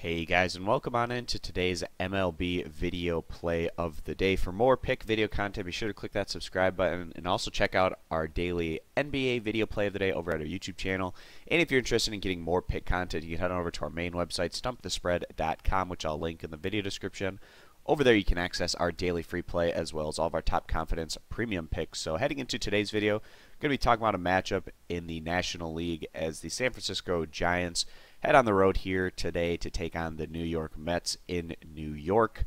Hey guys, and welcome on into today's MLB video play of the day. For more pick video content, be sure to click that subscribe button and also check out our daily NBA video play of the day over at our YouTube channel. And if you're interested in getting more pick content, you can head on over to our main website, stumpthespread.com, which I'll link in the video description. Over there you can access our daily free play as well as all of our top confidence premium picks. So heading into today's video, I'm going to be talking about a matchup in the National League as the San Francisco Giants head on the road here today to take on the New York Mets in New York.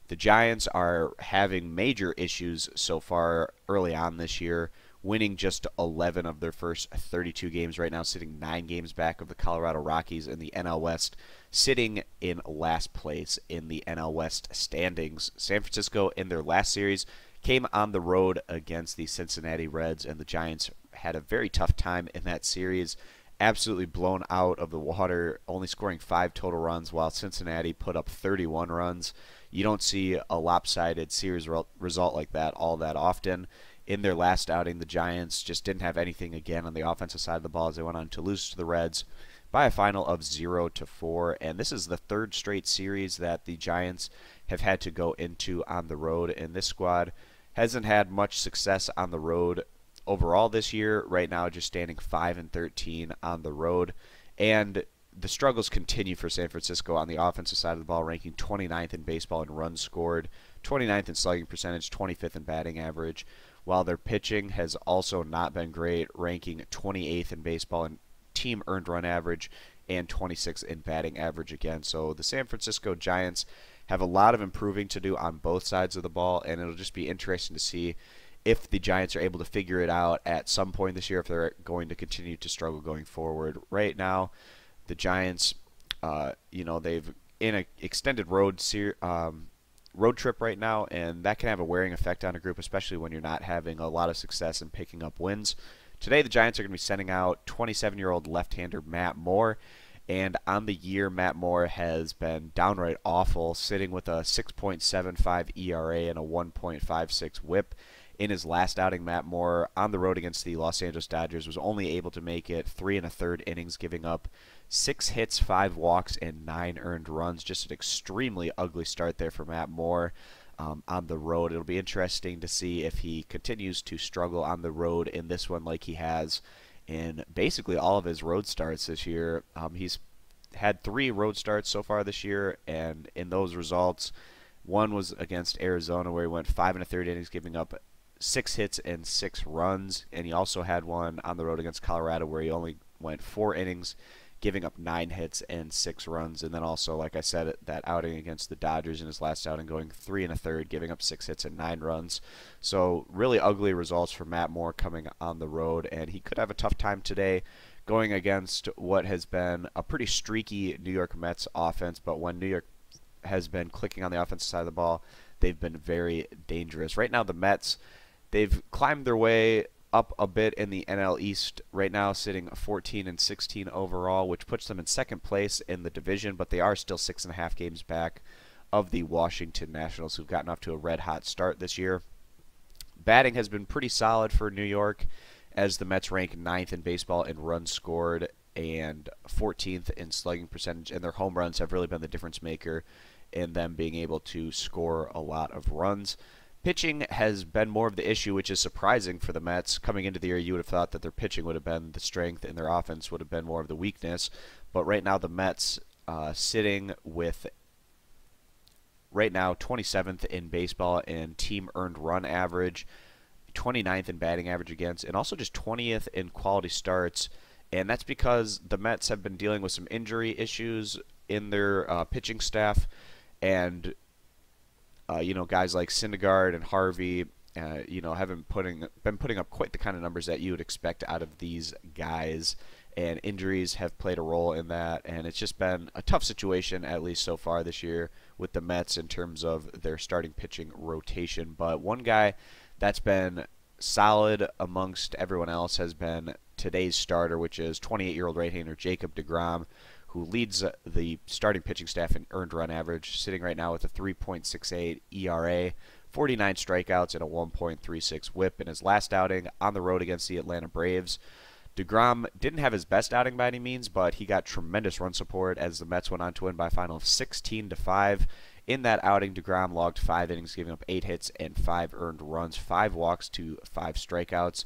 The Giants are having major issues so far early on this year, winning just 11 of their first 32 games right now, sitting 9 games back of the Colorado Rockies in the NL West, sitting in last place in the NL West standings. San Francisco, in their last series, came on the road against the Cincinnati Reds, and the Giants had a very tough time in that series. Absolutely blown out of the water, only scoring 5 total runs, while Cincinnati put up 31 runs. You don't see a lopsided series result like that all that often. In their last outing, the Giants just didn't have anything again on the offensive side of the ball as they went on to lose to the Reds by a final of 0-4. And this is the third straight series that the Giants have had to go into on the road, and this squad hasn't had much success on the road overall this year. Right now, just standing 5-13 on the road, and the struggles continue for San Francisco on the offensive side of the ball, ranking 29th in baseball in runs scored, 29th in slugging percentage, 25th in batting average, while their pitching has also not been great, ranking 28th in baseball in team earned run average and 26th in batting average again. So the San Francisco Giants have a lot of improving to do on both sides of the ball, and it'll just be interesting to see if the Giants are able to figure it out at some point this year, if they're going to continue to struggle going forward. Right now, the Giants, they've in an extended road trip right now, and that can have a wearing effect on a group, especially when you're not having a lot of success in picking up wins. Today, the Giants are going to be sending out 27-year-old left-hander Matt Moore. And on the year, Matt Moore has been downright awful, sitting with a 6.75 ERA and a 1.56 WHIP. In his last outing, Matt Moore on the road against the Los Angeles Dodgers was only able to make it 3 1/3 innings, giving up 6 hits, 5 walks, and 9 earned runs. Just an extremely ugly start there for Matt Moore on the road. It'll be interesting to see if he continues to struggle on the road in this one like he has in basically all of his road starts this year. He's had 3 road starts so far this year, and in those results, one was against Arizona where he went 5 1/3 innings, giving up 6 hits and 6 runs, and he also had one on the road against Colorado where he only went 4 innings, giving up 9 hits and 6 runs. And then also, like I said, that outing against the Dodgers in his last outing, going 3 1/3, giving up 6 hits and 9 runs. So really ugly results for Matt Moore coming on the road, and he could have a tough time today going against what has been a pretty streaky New York Mets offense. But when New York has been clicking on the offensive side of the ball, they've been very dangerous. Right now, the Mets, they've climbed their way up a bit in the NL East right now, sitting 14-16 overall, which puts them in second place in the division, but they are still 6.5 games back of the Washington Nationals, who've gotten off to a red-hot start this year. Batting has been pretty solid for New York, as the Mets rank 9th in baseball in runs scored and 14th in slugging percentage, and their home runs have really been the difference maker in them being able to score a lot of runs. Pitching has been more of the issue, which is surprising for the Mets. Coming into the year, you would have thought that their pitching would have been the strength and their offense would have been more of the weakness. But right now, the Mets sitting with, right now, 27th in baseball in team earned run average, 29th in batting average against, and also just 20th in quality starts. And that's because the Mets have been dealing with some injury issues in their pitching staff, and guys like Syndergaard and Harvey, haven't been putting up quite the kind of numbers that you would expect out of these guys, and injuries have played a role in that, and it's just been a tough situation, at least so far this year, with the Mets in terms of their starting pitching rotation. But one guy that's been solid amongst everyone else has been today's starter, which is 28-year-old right-hander Jacob deGrom, who leads the starting pitching staff in earned run average, sitting right now with a 3.68 ERA, 49 strikeouts, and a 1.36 WHIP. In his last outing on the road against the Atlanta Braves, DeGrom didn't have his best outing by any means, but he got tremendous run support as the Mets went on to win by a final of 16-5. In that outing, DeGrom logged 5 innings, giving up 8 hits and 5 earned runs, 5 walks to 5 strikeouts.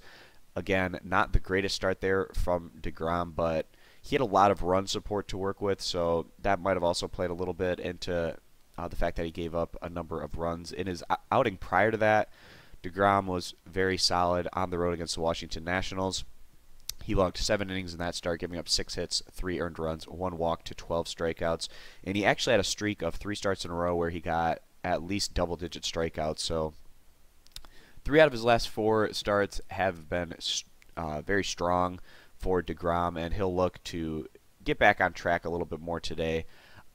Again, not the greatest start there from DeGrom, but he had a lot of run support to work with, so that might have also played a little bit into the fact that he gave up a number of runs. In his outing prior to that, DeGrom was very solid on the road against the Washington Nationals. He logged 7 innings in that start, giving up 6 hits, 3 earned runs, 1 walk to 12 strikeouts. And he actually had a streak of 3 starts in a row where he got at least double-digit strikeouts. So 3 out of his last 4 starts have been very strong for DeGrom, and he'll look to get back on track a little bit more today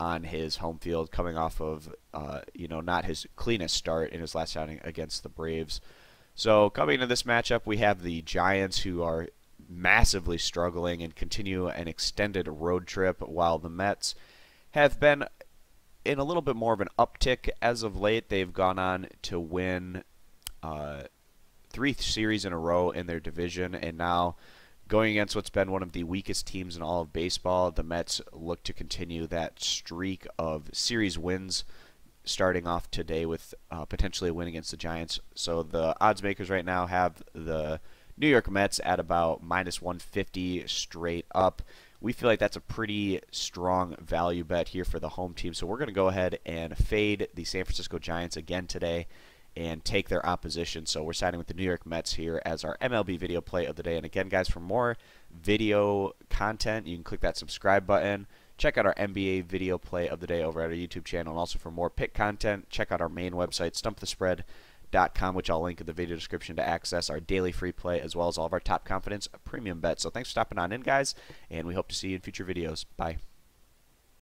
on his home field, coming off of not his cleanest start in his last outing against the Braves. So coming into this matchup, we have the Giants, who are massively struggling and continue an extended road trip, while the Mets have been in a little bit more of an uptick as of late. They've gone on to win 3 series in a row in their division, and now going against what's been one of the weakest teams in all of baseball, the Mets look to continue that streak of series wins, starting off today with potentially a win against the Giants. So the odds makers right now have the New York Mets at about -150 straight up. We feel like that's a pretty strong value bet here for the home team. So we're going to go ahead and fade the San Francisco Giants again today and take their opposition. So we're siding with the New York Mets here as our MLB video play of the day. And again, guys, for more video content, you can click that subscribe button. Check out our NBA video play of the day over at our YouTube channel. And also for more pick content, check out our main website, stumpthespread.com, which I'll link in the video description to access our daily free play as well as all of our top confidence premium bets. So thanks for stopping on in, guys, and we hope to see you in future videos. Bye.